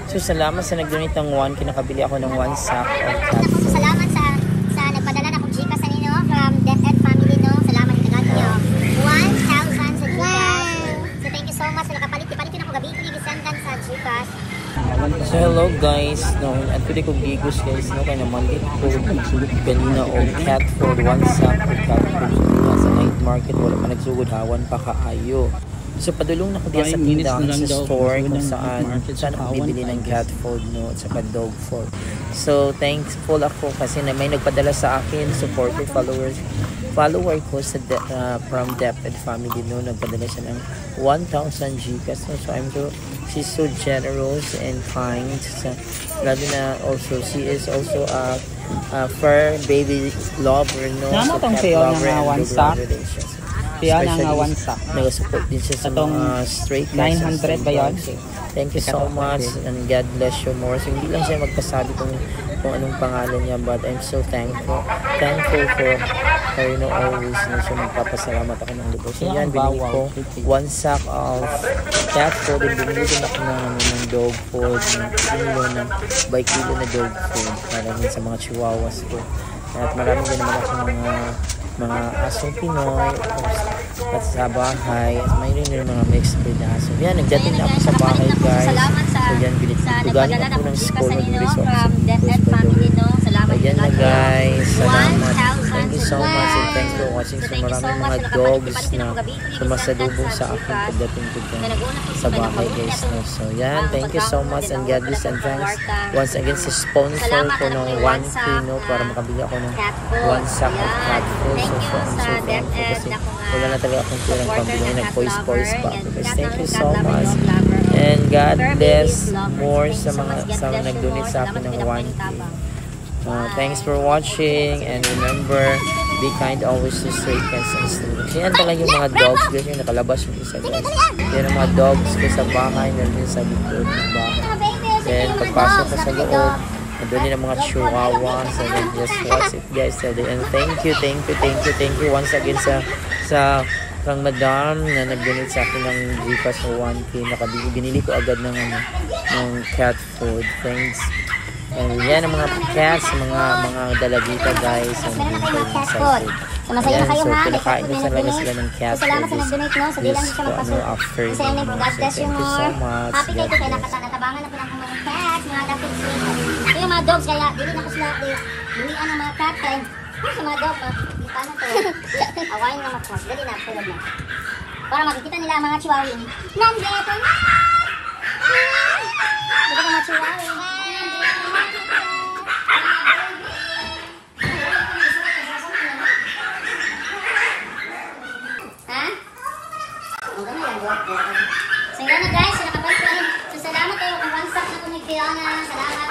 So salamat sa nag-donate ng 1, kinakabili ako ng 1 sack of cat food. Salamat sa nagpadala na kong Gcash sa ninyo from DepEd family, no. Salamat na niyo. 1,000 sa Gcash. So thank you so much. Nakapalit din ako gabi ko gisendan sa Gcash. So hello guys, no, at pwede kong bigos guys, no, kaya naman ito kanina o cat food, 1 sack of cat food sa night market, wala pa nagsugod, hawan pa kaayo. So padulong na ko diya sa tindahan sa store kung saan ako bibili ng cat food, no, at saka dog food. So thankful ako kasi na may nagpadala sa akin, supporter follower ko sa from DepEd family, no, nagpadala siya ng 1,000 Gcash, no? So she's so generous and kind. So, lalo na also she is also a fur baby lover, no, so pet lover and dog relations. Kaya nga 1 sack. Nag-support din siya sa mga straight cats. 900 ba yun? So, thank you so much and God bless you more. So hindi lang siya magpasabi kung anong pangalan niya, but I'm so thankful for her, you know, always na siya magpapasalamat ako ng lubos. So yan, binili ko 1 sack of cat food and binili din ako ng dog food, ng by kilo na dog food para rin sa mga chihuahuas ko. At marami din naman ako mga asong Pinoy at sa bahay, at mayroon din mga mixed breed na aso. Yan, nagdating na ako sa bahay guys. So yan, galing ako ng school ng resort. Ayan na guys, salamat. Thank you so much and thanks for watching. So maraming mga dogs na sumasalubong sa akin pagdating ko sa bahay guys, no? So yan, thank you so much and God bless and thanks once again sa sponsor ko ng 1K, no, para makabili ako ng 1 sack of cat food. So thankful kasi wala na talaga akong tirang pambili, nag-poise pa ako guys. Thank you so much and God bless more sa mga nag-donate sa akin ng 1K. Thanks for watching and remember, be kind always to stray cats and students. Yan pala yung mga dogs guys, yung nakalabas yung isa guys. Yan ang mga dogs ko sa bahay, nandun sa likod ng bahay. Then pagpasok ko sa loob, nandun din ang mga chihuahua. So then just watch it guys. And thank you once again sa kang madam na nag-donate sa akin ng Gcash sa 1K. Binili ko agad ng cat food. Thanks. And yan ang mga cats, mga dalagita guys. And so masaya na kayo ha. Pinakain ko talaga sila ng cat food. Salamat sa nag-donate, no. So di lang siya magpasok. After God bless you more. so much. Happy kayo kaya natabangan na po ng mga cats, mga dapat sila. Yung mga dogs kaya dili na ko sila bulian ng mga cat kaya sa mga dogs. Paano to? Awayin na mas. Dali na, tulad na. Para makikita nila ang mga chihuahua. Nandito na! Dito mga chihuahua. So yun na guys, so nakabalik ko. So salamat kayo kung 1 sack na kung nagpila na. Salamat.